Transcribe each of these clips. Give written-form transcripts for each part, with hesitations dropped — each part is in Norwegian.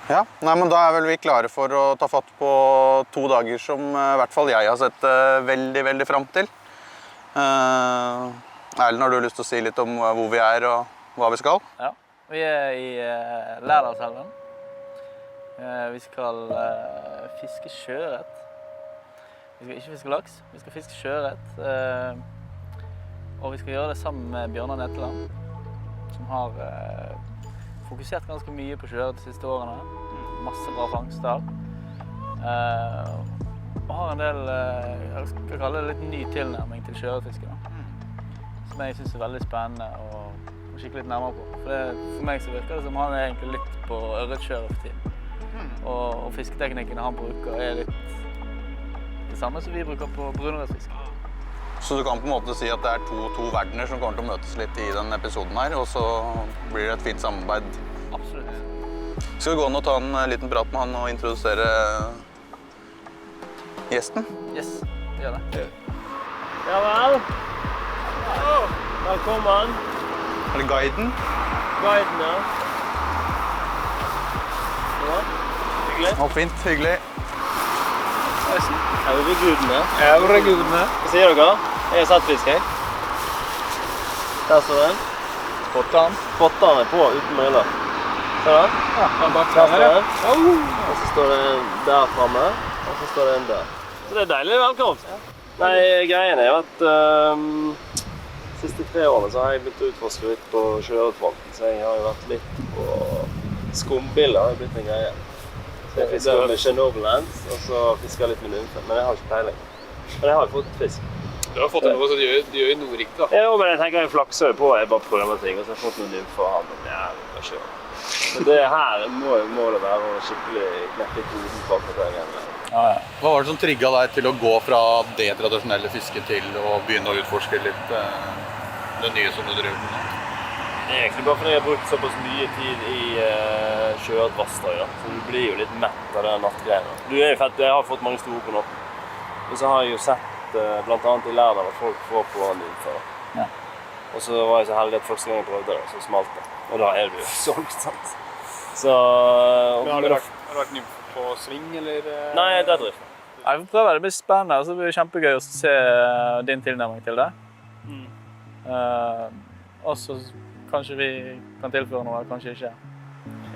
Ja, nei, men da vel vi klare for å ta fatt på 2 dager som I hvert fall jeg har sett veldig, veldig frem til. Erlend, har du lyst til å si litt om hvor vi og hva vi skal? Ja, vi I Lærdalselven. Vi skal fiske sjøørret. Vi skal ikke fiske laks, vi skal fiske sjøørret. Og vi skal gjøre det sammen med Bjørnar Netteland, som har fokusert ganske mye på sjøørret de siste årene. Masse bra fangster. Og har en del, jeg skal kalle det litt ny tilnærming til sjøørretfiske, som jeg synes veldig spennende å kikke litt nærmere på. For meg så virker det som han egentlig litt på ørretskjøret for tiden. Og fisketeknikkene han bruker litt det samme som vi bruker på brunørretfiske. Så du kan på en måte si at det to verdener som kommer til å møtes litt I denne episoden her, og så blir det et fint samarbeid. Absolutt. Skal vi gå inn og ta en liten prat med han og introdusere gjesten? Yes, gjør det. Ja vel. Velkommen. Det guiden? Guiden, ja. Ja, hyggelig. Å, fint, hyggelig. Øvregudene. Øvregudene. Hva sier dere? Jeg har sett fisk, jeg. Der står den. Spotteren. Spotteren på uten briller. Ser du? Ja, den bak Der står der. den. Og så står det en der fremme, og så står det en der. Så det deilig velkomst. Nei, greien at siste 3 årene så har jeg begynt å utforske litt på sjøørretfronten, så jeg har jo vært litt på skumbiller, har blitt en greie. Så jeg fisker med Chernobyl Lens, og så fisker jeg litt med nymfe, men jeg har ikke peiling. Men jeg har jo fått fisk. Du har fått noe, så du gjør jo noe riktig da. Ja, men jeg tenker jeg flakser jo på, jeg bare prøver ting, og så har jeg fått noen nymfer av ham, men jeg ikke gjør. Men det her må det være å skikkelig knekke koden på akkurat det greiene. Ja. Hva var det som trigget deg til å gå fra det tradisjonelle fisket til å begynne å utforske litt det nye som du driver med nå? Det egentlig bare fordi jeg har brukt såpass mye tid I sjøørretvassdrag, så du blir jo litt mett av den nattgreiene. Du jo fett, jeg har fått mange store på nå. Og så har jeg jo sett, blant annet I Lærdal, at folk får på nymfer. Ja. Og så var jeg så heldig at første gang jeg prøvde det, så smalt det. Og da det jo solgt, sant? Så... Men har du vært nymfer på sving, eller? Nei, det drift. Jeg får prøve, det blir spennende, så det blir kjempegøy å se din tilnærming til det. Og så kanskje vi kan tilføre noe, kanskje ikke.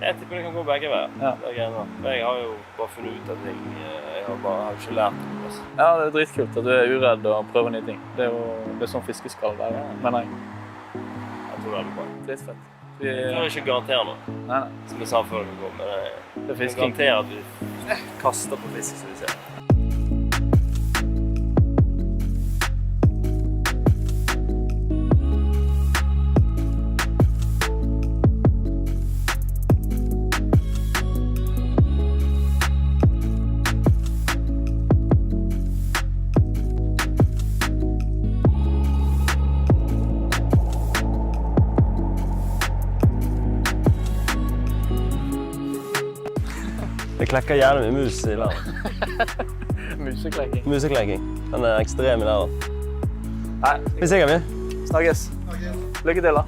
Jeg tipper det kan gå begge veier. Ja. Det greiene. Jeg har jo bare funnet ut av ting. Jeg har ikke lært det. Ja, det dritkult at du uredd og prøver nye ting. Det jo sånn fiske skal være, mener jeg. Jeg tror det blir bra. Dritfett. Jeg kan ikke garantere noe. Nei. Som jeg sa før det går, men Det jeg fisking. kan garantere at vi kaster på fisk, som vi ser. Det klekker gjerne med mus I Lærdal. Museklekking. Museklekking. Den ekstrem I Lærdal. Nei, Vi ser vi. snakkes. Lykke til da.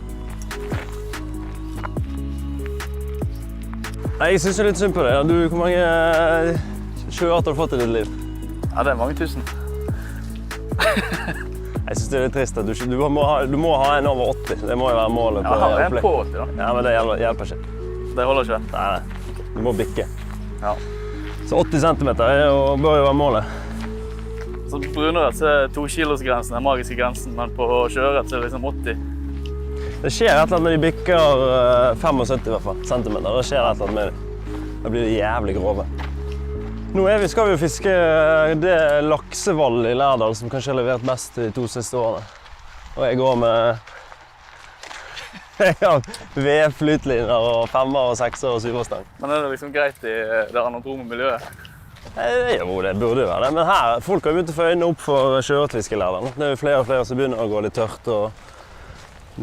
Nei, jeg synes litt synd på det. Hvor mange sjøørret har du fått I ditt liv? Ja, det mange tusen. Jeg synes det litt trist at du må ha en over 80. Det må jo være målet på Ja, jeg har en på 80 da. Ja, men det hjelper ikke. Det holder ikke. Nei, du må bikke. Ja. Så 80 centimeter bør jo være målet. Så på brunørret så 2 kilosgrensen, den magiske grensen, men på sjøørret så det liksom 80. Det skjer et eller annet når de bikker 75 I hvert fall, centimeter. Det skjer et eller annet med dem. Da blir de jævlig grove. Nå skal vi jo fiske det laksevallet I Lærdal som kanskje har levert mest de 2 siste årene. Og jeg går med V-flytliner og 5-er og 6-er og 7-er-stang. Men det liksom greit I det anadrome miljøet? Jo, det burde jo være det. Men her, folk har begynt å få øynene opp for sjøørretfiske I Lærdal. Det jo flere og flere som begynner å gå litt tørt og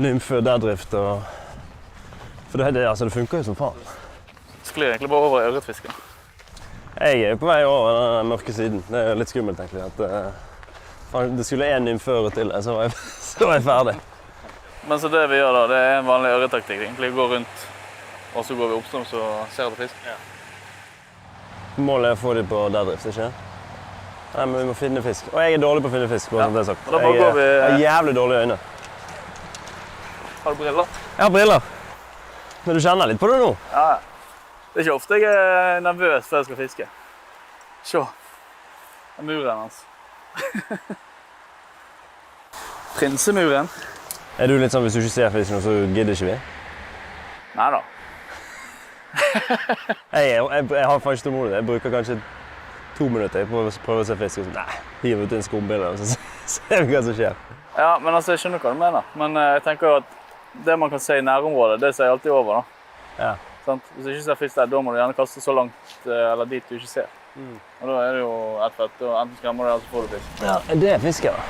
nymfe, deadrift og... For det funker jo som faen. Sklir egentlig bare over I ørretfisken. Jeg jo på vei over den mørke siden. Det jo litt skummelt egentlig. At, det skulle en nymføre til, så var jeg ferdig. Men så det vi gjør da, det en vanlig ørretaktikk. Egentlig går rundt, og så går vi oppstrøms og ser etter fisk. Ja. Målet er å få dem på deadrift, ikke? Nei, men vi må finne fisk. Og jeg er dårlig på å finne fisk, bare sånn det er sagt. Og da bare går vi... Jeg har jævlig dårlige øyne. Har du briller? Jeg har briller. Men du kjenner litt på det nå? Ja. Det er ikke ofte jeg er nervøs før jeg skal fiske. Se. Det er muren hans. Prinsemuren. Er du litt sånn, hvis du ikke ser fisken, så gidder ikke vi? Neida. Jeg har faktisk tålmodighet. Jeg bruker kanskje 2 minutter på å prøve å se fisk. Nei, hiver ut en skumbille, og så ser vi hva som skjer. Ja, men altså, jeg skjønner hva du mener. Men jeg tenker jo at det man kan se i nærområdet, det ser jeg alltid over, da. Ja. Sant? Hvis du ikke ser fisk der, da må du gjerne kaste så langt, eller dit du ikke ser. Og da er det jo ett fett, og enten skremmer du det, eller så får du fisk. Ja, det er fisken, da.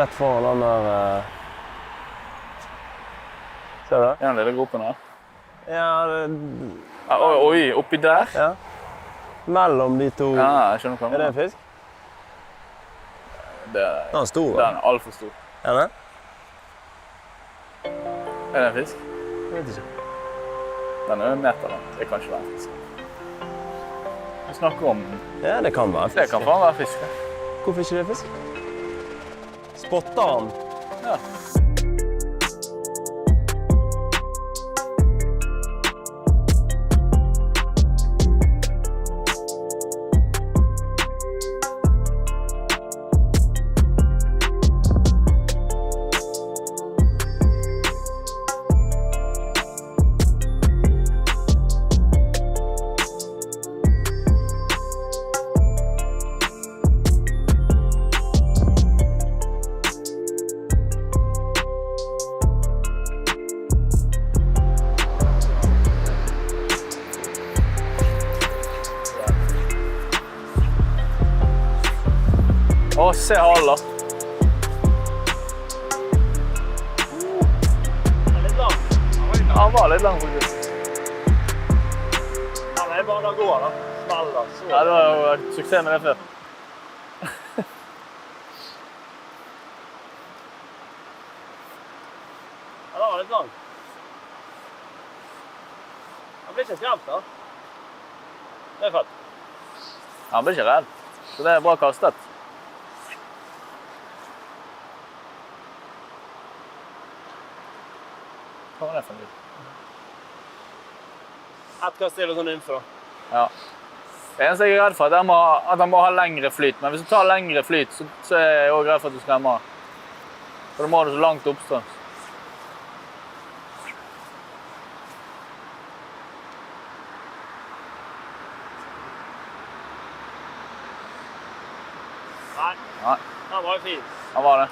Rett foran den der... Ser du det? I den lille gropen her. Ja, Ja, oi, oppi der? ja. Mellom de to... Ja, jeg skjønner hva du Er det mener. en fisk? Den Den er stor, da. er alt for stor. Er det? Er det en fisk? Jeg vet ikke. Den er jo en meter lang. Det kan ikke være en fisk. Vi snakker om... Ja, det kan være Det fisk. kan faen være fisk. Ja. Hvorfor ikke det er fisk? Spotter han? Ja. Å, se halen da. Den er litt lang. Ja, han var litt lang faktisk. Ja, det er bare da går, da. Smeller. Så. Ja, du har jo hatt suksess med det før. Ja, den var litt lang. Han blir ikke skremt, da. Det er fett. Han blir ikke redd. Så det er bra kastet. Hva var det for en lyd? Ett kast til og sånn info, da. Ja. Det eneste jeg er redd for, er at han må ha lengre flyt. Men hvis du tar lengre flyt, så er jeg også redd for at du skremmer. For da må du så langt oppstrøms. Nei. Nei, Den var jo fin. han var det.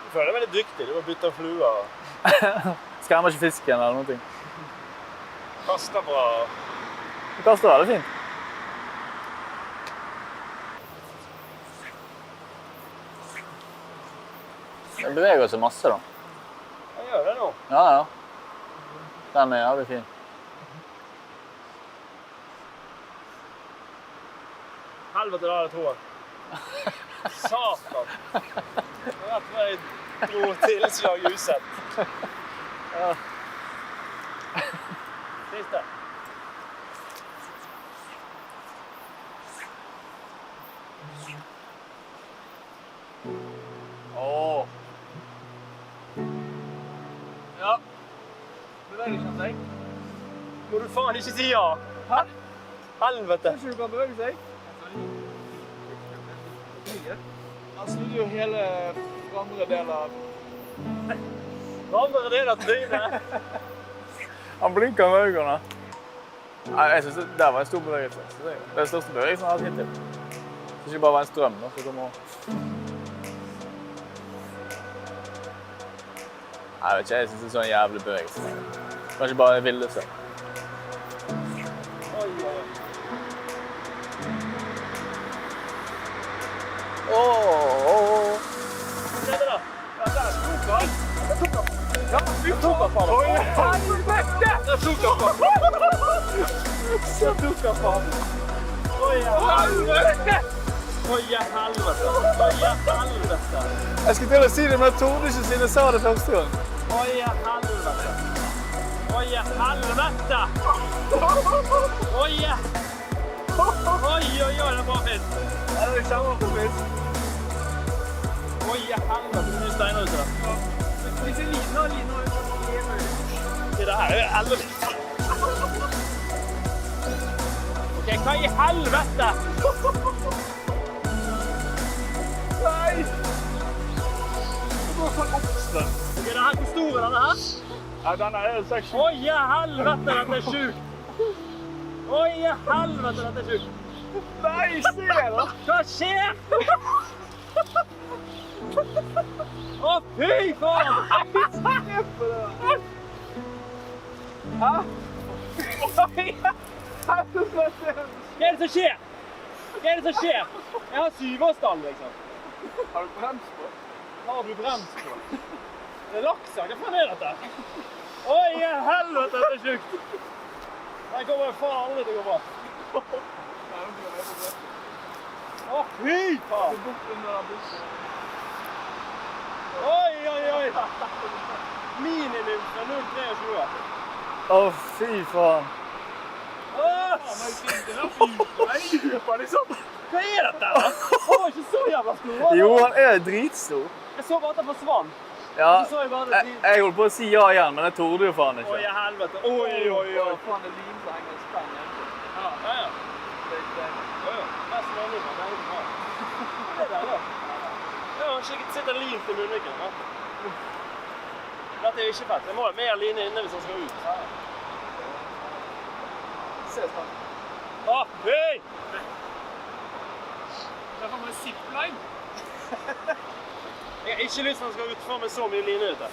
Du føler deg veldig dyktig. Du må bytte flua. Skremmer ikke fisken eller noe. Kaster bra. Du kaster veldig fint. Den beveger seg masse da. Jeg gjør det nå. Ja, ja. Den er jævlig fin. Helvete, da er det troen. Satan. Det har vært med noe tilslag usett. Ja. Siste. Åh. Ja. Beveger ikke han seg? Må du faen ikke si ja. Hæ? Helvete. Kanskje du kan bevege seg? Han snudde jo hele framre del av... Andre del av trynet. Han blinker med øynene. Nei, jeg synes det der var en stor bevegelse. Så det er den største bevegelsen jeg har hatt hittil. Det ikke bare var en strøm da, så kommer... Nei, jeg vet ikke, jeg synes det er sånn jævlig bevegelse. Kanskje bare en villelse. Oi, oi, oi. Åh. Se det da. Ja, der tok han. Ja, vi tok han faen. Oi, helvete! Der tok han faen. Der tok han faen. Oi, Jeg skulle til å si det, men jeg torde ikke siden jeg sa det første gang. Oi, helvete! Oi, helvete! Oi, det var fisk. Ja, det er kjempefisk. Oi, helvete, det er mye steiner ute der. Ikke lina. Det her er helvete. Ok, hva i helvete? Nei! Ok, det her, hvor stor er denne her? Ja, denne er 6-7. Oi, helvete, dette er sjukt! Oi, helvete, dette er sjukt! Nei, se da! Hva skjer? Å, fy faen! Hæ? Hva er det som skjer? Hva er det som skjer? Jeg har syvårsdall, liksom. Har du brems på? Har du brems på? Det er laksa, hva faen er dette? Oi, helvete, dette er sjukt! Jeg kommer faen aldri til å gå bra. Å, fy faen! Oi! Mininymfen 0,23. Å, fy faen. Åh! Var det sånn? Hva er dette? Han var ikke så jævla stor. Jo, han er dritstor. Jeg så bare at det forsvant. Ja, Så jeg bare jeg holdt på å si ja igjen, men jeg torde jo faen Oi, ikke. helvete. Oi. Faen, det lim så henger en spenn igjen. Ja. Mest vanlig, men det er ikke bra. Det der, da. Jeg har ikke sitter limt i munnviken. Dette er ikke fett. Jeg må ha mer line inne hvis han skal ut. Se sånn. Å, fy! Det er for meg zipline. Jeg har ikke lyst til at han skal utfor med så mye line ute.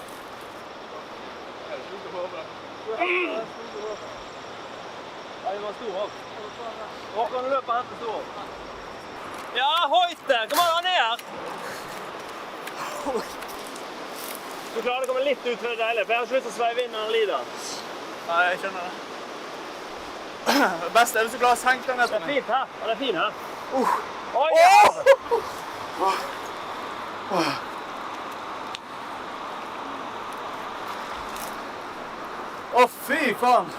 Ja, det var stor hold. Håkon løper her til stor hold. Ja, Hoite! Kom an, han er her! Du klarer å komme litt ut for det deilig, for jeg har ikke lyst til å sveive inn når han lider. Nei, jeg skjønner det. Det beste er hvis du klarer å senke den Det er nesten. fint her. Han er fin her. Oi, Å, fy faen.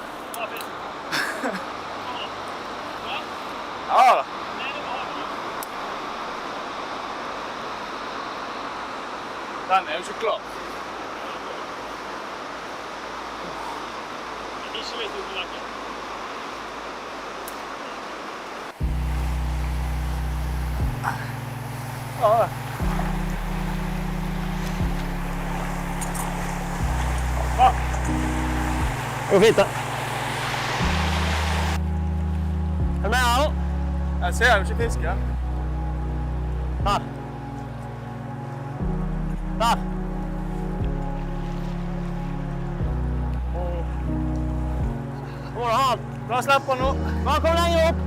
Ja da. Den er jo ikke klar. Ikke litt ut i rekken. Ja da. Det går fint, da. Er du med her nå? Jeg ser jo ikke fisken. Her. Der. Nå må du ha den. La oss slippe den nå. Bare kom lenger opp.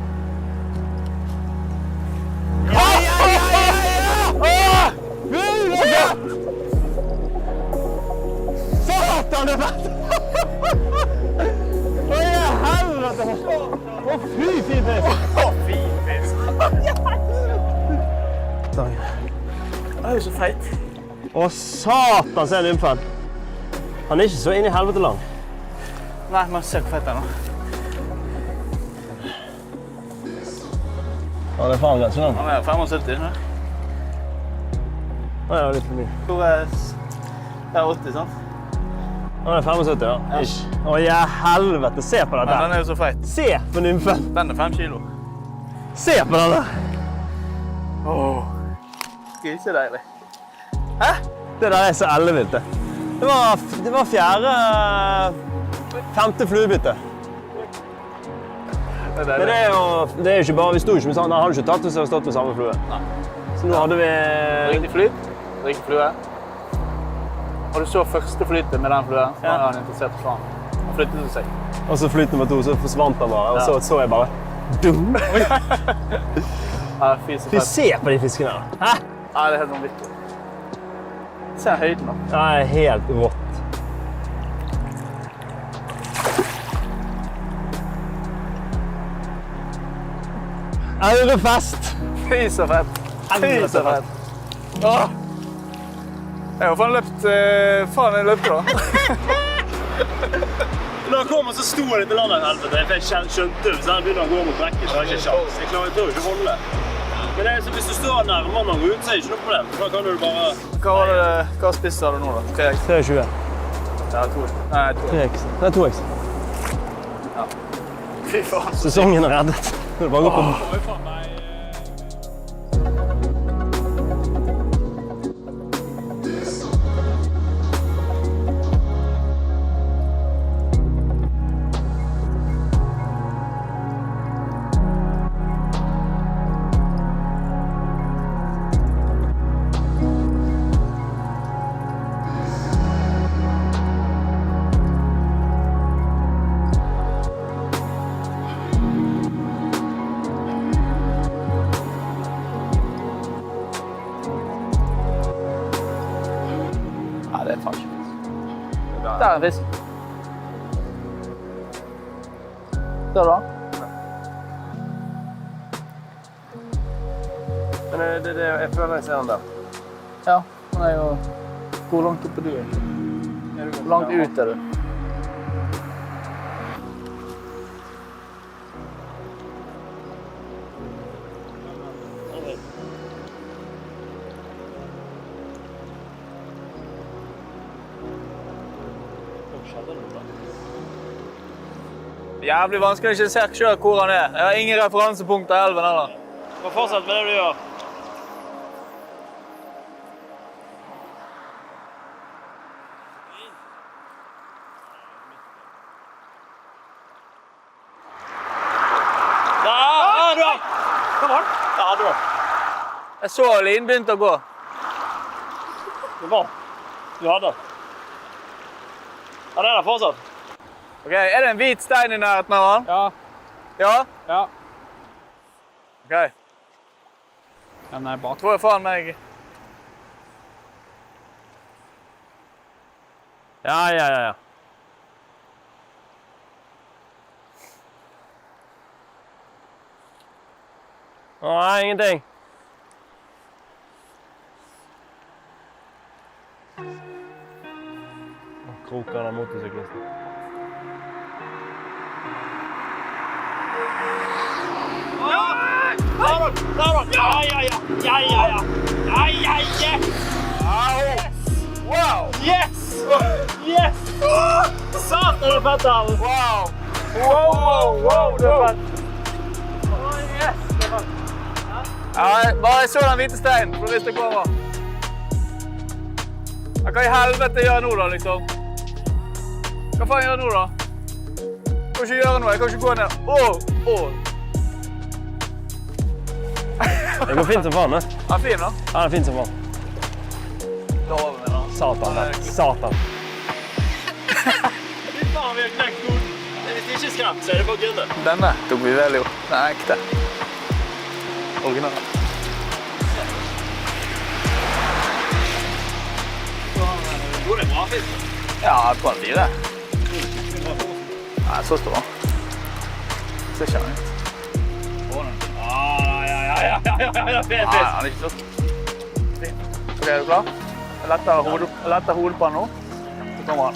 Satan, det er fett! Oi, helvete! Å, fy, fin fisk! Å, fin fisk. Den er jo så feit. Å, satan, se nymfen. Han er ikke så inn i helvete lang. Nei, men se hvor feit den er. Ja, det er faen ganske lang. Han er 75, ne? Ja, det er litt for mye. Hvor er det er 80, sant? Han er 75, ja. Ish. Å, ja, helvete. Se på dette. Men den er jo så feit. Se på nymfen. Den er 5 kilo. Se på denne. Åh. Grisedeilig. Hæ? Det der er så ellevilt, det. Det var femte fluebytte. Men det er jo ikke bare, vi stod ikke med samme, han hadde ikke tatt hvis jeg hadde stått med samme flue. Nei. Så nå hadde vi... Riktig flyt, riktig flue. Og du så første flytet med den fluen, så var han interessert for han. Han flyttet seg. Og så flyt nummer 2, så forsvant han bare, og så jeg bare... Dum! Ja, fy så Fy, fett. se på de fiskene her. Hæ? Ja, det er helt vanvittig. Se høyden da. Det er helt rått. Aurefest! Fy så fett. Fy så fett. Åh! Jeg har faen løpt... faen, jeg løpte da. Når jeg kom, så sto jeg litt i landet, helvete. Jeg skjønte det, så jeg begynner å gå mot rekken, så har jeg ikke sjans. Jeg klarer ikke å holde. Men det er så, hvis du står nærmere når du går ut, så er det ikke noe problem. Da kan du bare... Hva spisser du nå da? 3x? 23. Ja, 2x. Nei, 2x. 3x. Det er 2x. Ja. Fy faen. Sesongen er reddet. Det er bare å gå på. Ja, det er faen ikke fisk. Der er en fisk. Ser du da? Men jeg føler jeg ser den der. Ja, den er jo... Hvor langt oppe er du? Hvor langt ut er du? Jævlig vanskelig å ikke se selv hvor han er. Jeg har ingen referansepunkt av elven eller. Må fortsette med det du gjør. Ja, du har! Kom an! Ja, du har. Jeg så linen begynte å gå. Det var. Du hadde. Ja, det er der fortsatt. Ok, er det en hvit stein i nærheten av han? Ja. Ja? Ja. Ok. Den er bak. Tror jeg faen meg... Ja. Nei, ingenting. Kroker den motorsyklisten. Wow! Yes! Yes! Satan, det er fett av! Wow! Wow, det er fett. Yes! Ja, bare jeg så den hvite steinen, for hvis det kommer. Ja, hva i helvete gjør jeg nå da, liksom? Hva faen gjør jeg nå da? Jeg kan ikke gjøre noe, jeg kan ikke gå ned. Det går fint som faen, det. Ja, fin da. Ja, det er fint som faen. Da over med da. Satan, det. Satan. Fy faen, vi har knekt god. Hvis det ikke er skremt, så er det bare grunnet. Denne tok vi vel jo. Den er ekte. Original. Hvor er det bra fisk? Ja, på en 4. Nei, så stor. Ser ikke han ut. Ja, fet Nei, fisk. han er ikke så stor. Ok, er du klar? Jeg letter hodet på han nå. Så kommer han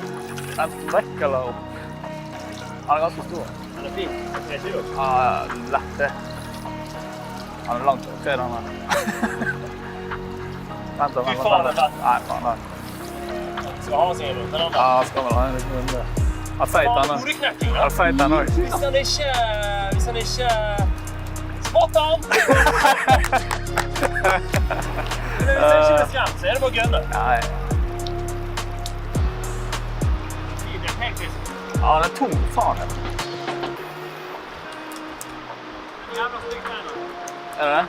enten vekk eller opp. Han er ganske stor. Den er fin. Det er ikke Ja, lett det. Han er langt over 3 denne. Vent da. Fy faen, det er fett. Nei, faen nei. Skal ha seg en runde. Ja, skal vel ha en liten runde. Han er feit denne. Hodeknekking, Han er feit denne også. Hvis han ikke... Spot han! Hvis han ikke er skremt, så er det bare grønne. Nei. Det er helt fisk. Ja, han er tung, faen. Jævla stygg beina. Er det det?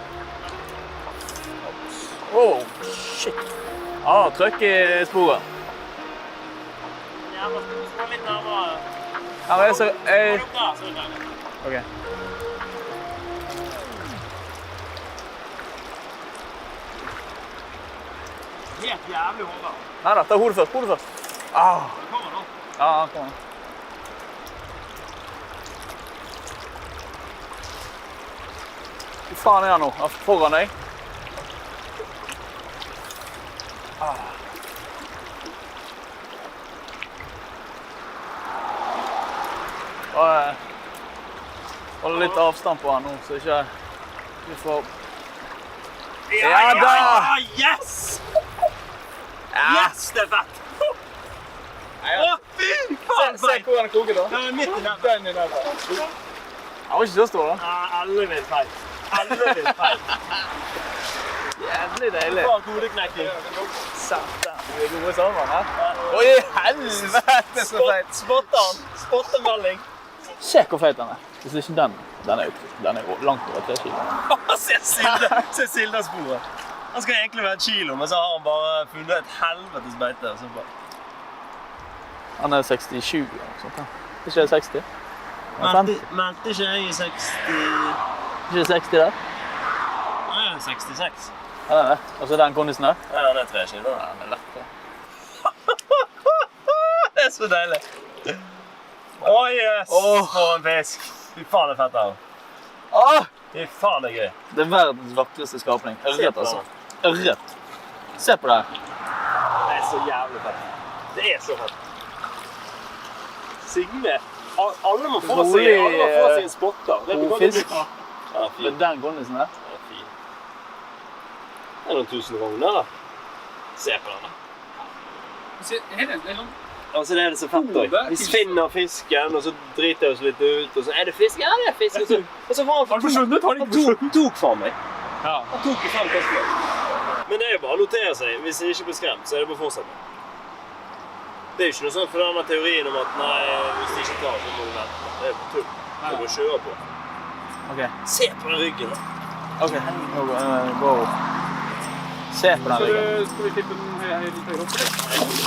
Oh, shit. Ja, trykk i sporet. Jævla stygg. Du skal litt nærmere. Ja, men så... Gå opp der, så er det deilig. Ok. Helt jævlig hårda. Nei da, ta hodet først, hodet først. Ah. Det kommer nå. Ja, kom an. Fy faen er han nå? Foran deg. Holde litt avstand på han nå, så ikke vi får... Ja da! Yes! Yes, det er fett! Å, fy faen! Se hvor han koker da. Den er midt i nebbet. Den i nebbet. Han var ikke så stor da. Alle vil feil. Alle vil feil. Jævlig deilig. Bare kodeknekking. Satan. Vi er gode sammen her. Oi, helvete så feit. Spottermelding. Se hvor feit den er. Hvis ikke den er jo langt over 3 kilo. Se Silda-sporet. Han skal egentlig være 1 kilo, men så har han bare funnet et helvetes beite. Så bare... Han er 67 eller noe sånt. Ikke 60? Meldte ikke jeg i 60... Ikke 60 der? Nei, 66. Ja, det er det. Og så den kondisen der? Ja, det er 3 kilo. Ja, den er lett. Det er så deilig. Åh, yes! For en fisk. Fy faen, det er fett her. Fy faen, det er gøy. Det er verdens vakreste skapning. Ørret, altså. Ørret. Se på det. Det er så jævlig fett. Det er så fett. Signe. Alle må få seg en spotter. God fisk. Ja, fin. Med den kondisen der. Ja, fin. Det er noen 1000 rogner da. Se på den da. Altså det er det så fett også. Vi finner fisken, og så driter jeg oss litt ut, og så er det fisk. Ja, det er fisk. Og så var han tok for meg. Han tok i 5 fisker. Men det er jo bare å notere seg. Hvis jeg ikke blir skremt, så er det bare å fortsette. Det er jo ikke noe sånn for denne teorien om at nei, hvis de ikke tar, så må du vente. Det er jo tull. Det er bare å kjøre på. Ok. Se på den ryggen da. Ok, nå går vi. Se på den ryggen. Skal vi tippe den litt høyere opp?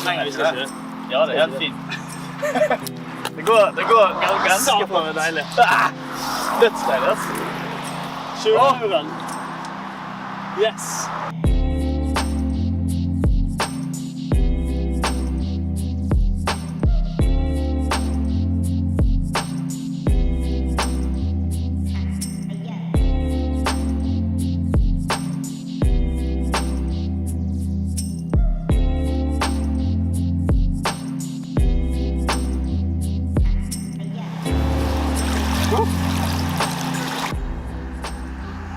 Nei, vi skal ikke det. Ja, det er helt fint. Det går ganske på med deilig. Dødsdeilig, altså. Sjøhuren. Yes.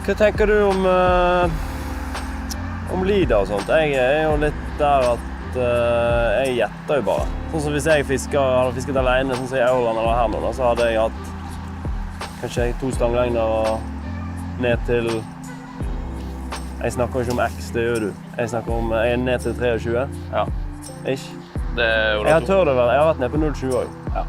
Hva tenker du om Lida og sånt? Jeg er jo litt der at jeg gjetter jo bare. Sånn som hvis jeg hadde fisket alene, sånn som i Aurland eller her nå, så hadde jeg hatt kanskje 2 stanglengder ned til... Jeg snakker ikke om X, det gjør du. Jeg snakker om ned til 23. Ja. Ikke? Det er jo jeg har vært ned på 0,20 også. Ja.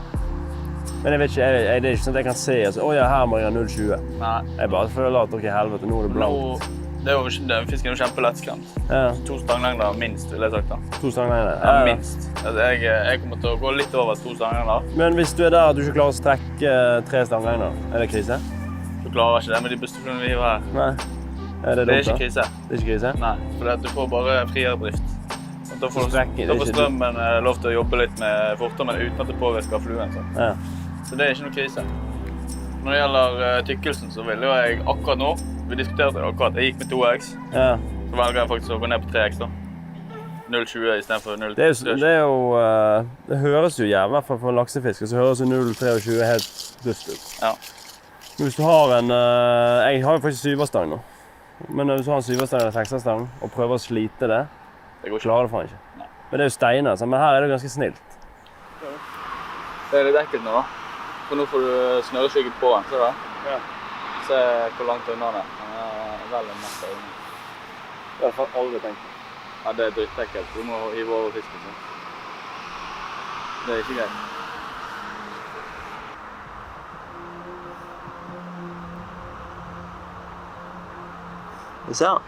Men jeg vet ikke, det er ikke sånn at jeg kan se, altså, åja, her må jeg ha 0,20. Nei. Jeg bare føler at, ok, helvete, nå er det blankt. Det er jo ikke, fisken er jo kjempelettkant. Ja. 2 stanglengder minst, vil jeg sagt da. 2 stanglengder? Ja, minst. Altså, jeg kommer til å gå litt over 2 stanglengder. Men hvis du er der at du ikke klarer å strekke 3 stanglengder, er det krise? Du klarer ikke det med de bustefluene vi har her. Nei. Er det Det er ikke krise. Det er ikke krise? Nei, for du får bare friere drift. Da får Strekke, strømmen lov til å jobbe litt med fortere, men uten at det påvirker fluen. Ja. Så det er ikke noe krise. Når det gjelder tykkelsen, så vil jeg akkurat nå, vi diskuterte det akkurat, jeg gikk med 2X. Ja. Så velger jeg faktisk å gå ned på 3X da. 0,20 i stedet for 0,20. Det høres jo jævlig, i hvert fall for en laksefisk, så høres jo 0,23 helt dust ut. Ja. Hvis du har en, jeg har jo faktisk 7-stang nå. Men hvis du har en 7-stang eller 6-stang og prøver å slite det, klarer det faen ikke. Nei. Men det er jo steiner, men her er det ganske snilt. Det er litt ekkelt nå da. For nå får du snørreskygget på den, ser du det? Ja. Se hvor langt unna den er. Den er veldig mest unna. Det har jeg faktisk aldri tenkt. Ja, det er drittekkelt. Du må hive over fisken sånn. Det er ikke greit. Vi ser den.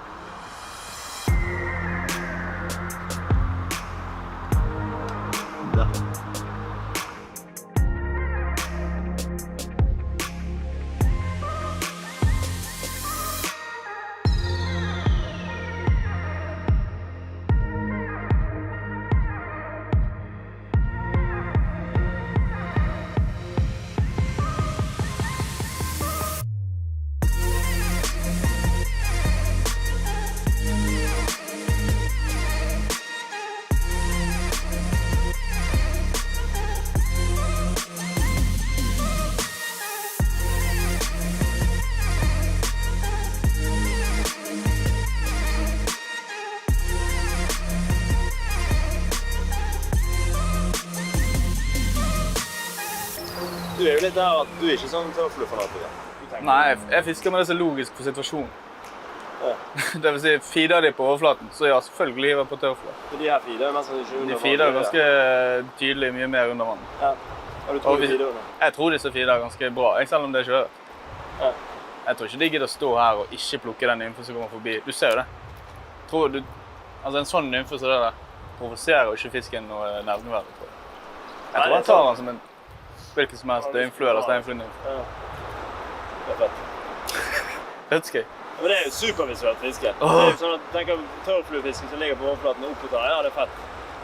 Der. Du er jo litt der at du er ikke sånn tørrfluefanatiker. Nei, jeg fisker med det som er logisk for situasjonen. Ja. Det vil si, feeder de på overflaten, så ja, selvfølgelig hiver jeg på tørrflue. Men de her feeder er mest sannsynlig ikke under De feeder er ganske tydelig mye mer under vann. Ja. Har du tror de feeder under? Jeg tror disse feeder er ganske bra, selv om det er sjøret. Ja. Jeg tror ikke de gidder å stå her og ikke plukke den nymfen som kommer forbi. Du ser jo det. Tror du, altså en sånn nymfe som det der, provoserer jo ikke fisken noe nevneverdig på. Jeg tror han tar den som en hvilken som helst døgnflue eller steinfluenymfe. Ja. Det er fett. Dødsgøy. Ja, men det er jo supervisuelt fiske. Det er jo sånn at tenker tørrfluefisken som ligger på overflaten og oppå der, ja, det er fett.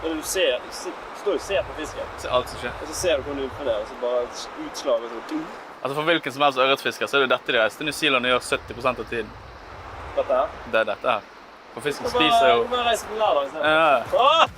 Men du står og ser på fisken. Se alt som skjer. Og så ser du hvor nymfen er, og så bare utslag og så... Altså for hvilken som helst ørretfisker så er det dette de reiser til New Zealand og gjør 70% av tiden. Dette her? Det er dette her. For fisken spiser jo... Du bare reiser til lørdag i stedet. Ja.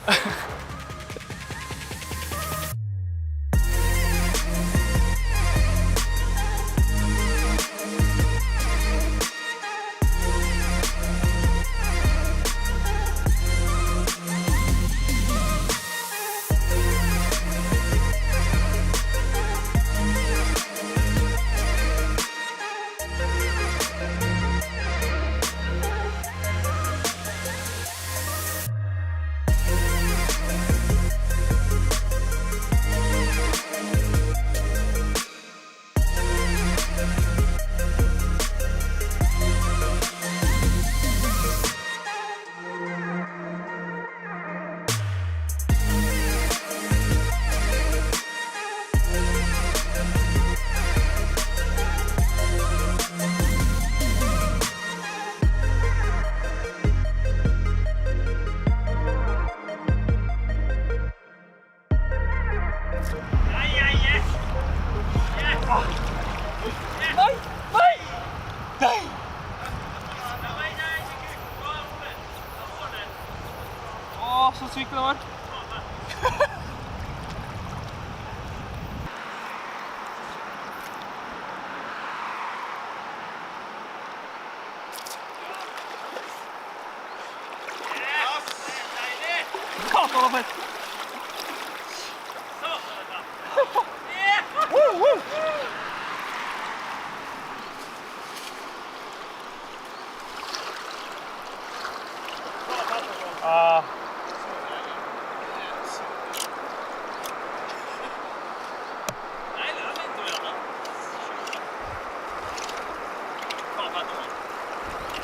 Så sykt det var.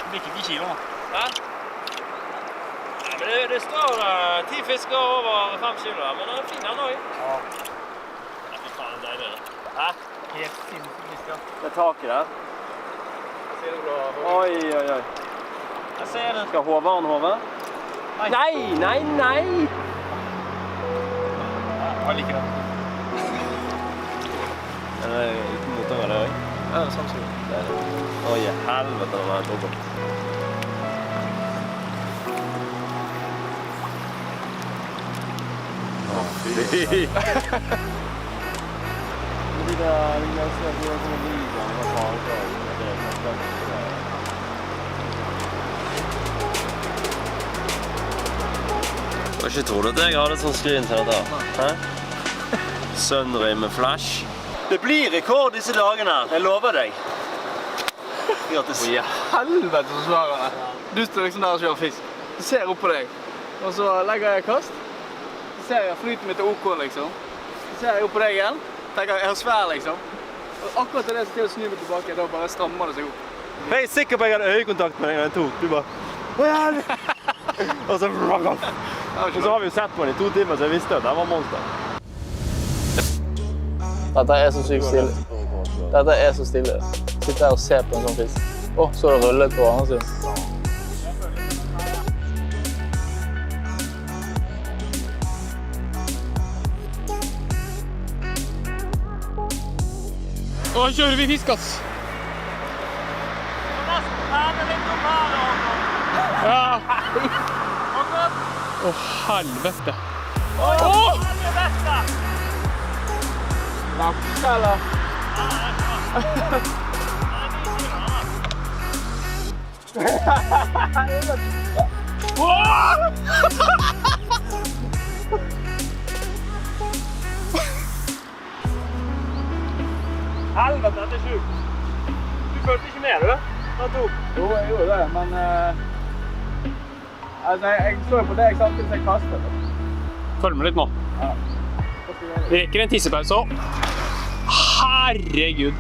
Det blir ikke 10 kilo. Ja? Ja, men det står 10 fisker over 5 kilo, men det er fin den også. Ja. Ja, fy faen, det er deilig det. Hæ? Helt sinnssykt fisker. Det er taket der. Ser du bra? Oi, oi, oi. Jeg ser den. Skal Håvard Håve? Nei, nei, nei! Jeg liker den. Den er uten motor, det også. Ja, det er sånn som Det er det. Oi, helvete, den er dobbelt. Fy! De der ser på som en liga, hva faen det Jeg har ikke trodd at jeg hadde et sånt skrin til dette. Hæ? Sunray med flash. Det blir rekord disse dagene, jeg lover deg. Grattis. Oi, helvete så svær han er. Du står liksom der og kjører fisk. Så ser jeg opp på deg, og så legger jeg kast. Så ser jeg flyten mitt til OK, liksom. Så ser jeg opp på deg igjen. Tenker jeg er svær, liksom. Og akkurat det til å snu meg tilbake, da bare strammer det seg opp. Jeg er sikker på at jeg hadde øyekontakt med deg når jeg tok. Du bare... Og så... Og så har vi jo sett på den i 2 timer, så jeg visste at det var monster. Dette er så sykt stille. Dette er så stille. Sitter her og ser på en sånn fisk. Så har det rullet på andre siden. Nå kjører vi fisk, ass. Ja. Helvete. Nakke, eller? Helvete, dette er sjukt. Du følte ikke med, du? Jo, jeg gjorde det, men altså, jeg står jo på det samtidig som jeg kaster. Følg med litt nå. Ja. Vi rekker en tissepause også. Herregud.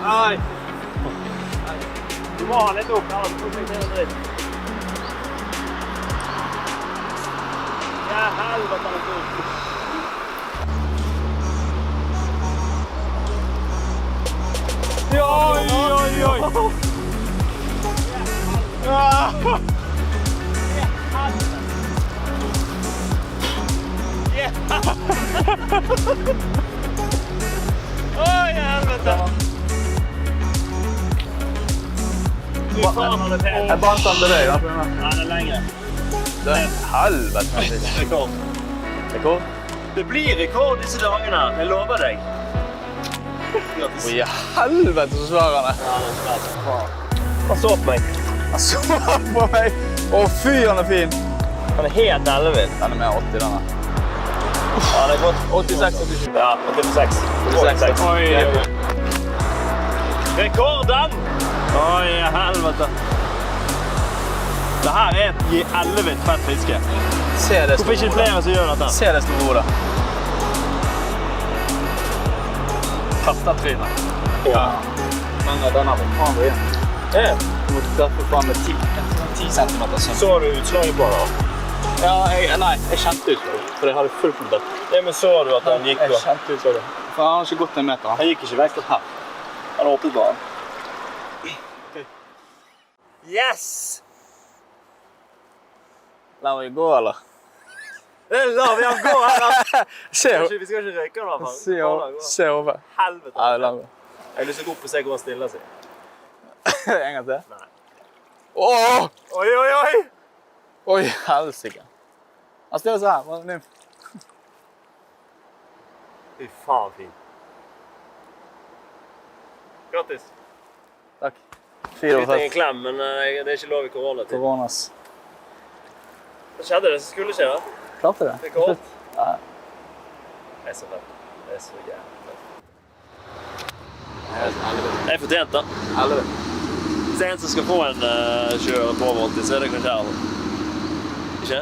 Nei. Du må ha litt opp, ellers får du ikke dritt. Ja, helvete, det er sjukt. Oi, oi, oi. Oi, helvete. Du faen har det pent. Jeg bandt den til deg, da. Nei, det er lengre. Det er helvete. Rekord. Rekord? Det blir rekord disse dagene, jeg lover deg. Oi, helvete så svær han er. Ja, det er svært. Han så på meg. Han så på meg. Å, fy, han er fin. Han er helt ellevill. Den er mer 80, denne. Ja, det er godt. 86, 87. Ja, 86. 86. Oi, oi, oi. Rekorden! Oi, helvete. Dette er et ellevilt fett fiske. Se det Hvorfor ikke flere som gjør dette? Se det store hodet. Kastatrynet. Ja. Men den har vi faen igjen. Ja. Du måtte treffe faen med 10 centimeter sønn. Så du utslaget på det? Ja, nei, jeg kjente utslaget, for jeg hadde fullt med dødt. Ja, men så du at han gikk Jeg og... kjente utslaget. For han har ikke gått en meter. Han gikk ikke vekk her. Han åpnet bare. Yes! La vi gå, eller? La vi han gå her, da! Se Vi skal ikke røyke den, da. Se over. Helvete. Ja, la gå. Jeg har lyst til å gå opp og se hvor han stiller seg. En gang til. Nei. Åh! Oi, oi, oi! Oi, helsike. Han stiller seg her. Hva er det? Fy faen fin. Grattis. Takk. Jeg fikk deg en klem, men det er ikke lov i korona til. Koronas. Det skjedde det som skulle skje, da. Klarte det. Rekord. Ja. Det er så fett. Det er så jævlig fett. Det er fortjent, da. Helvete. Hvis det er en som skal få en kjøre på Volti, så er det kanskje Erlend. Ikke?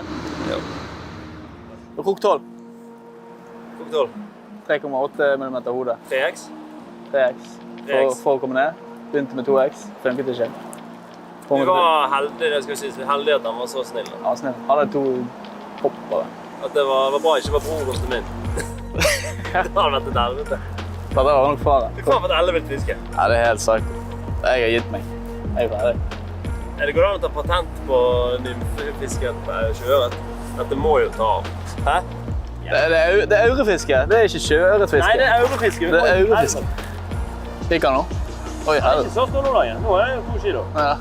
Jo. Du kokk 12. Kokk 12. 3,8 mm hode. 3X? 3X. 3X. For å komme ned. Begynte med 2X. Funket ikke. Du var heldig, det skal jeg si. Heldig at han var så snill. Da. Han var snill. Han hadde 2 hopp bare. At det var bra ikke var broren til min. Det hadde vært et helvete. Det var nok fare. Du får et ellevilt fiske. Ja, det er helt sagt. Jeg har gitt meg. Jeg er ferdig. Er det går an å ta patent på nymfefisket på sjøørret? Dette må jo ta av. Hæ? Det er aurefiske. Det er ikke sjøørretfiske. Nei, det er aurefiske. Det er aurefiske. Fikk han nå? Oi, Det er helvete. ikke så stor nå lenger. Nå er det 2 kilo. Ja.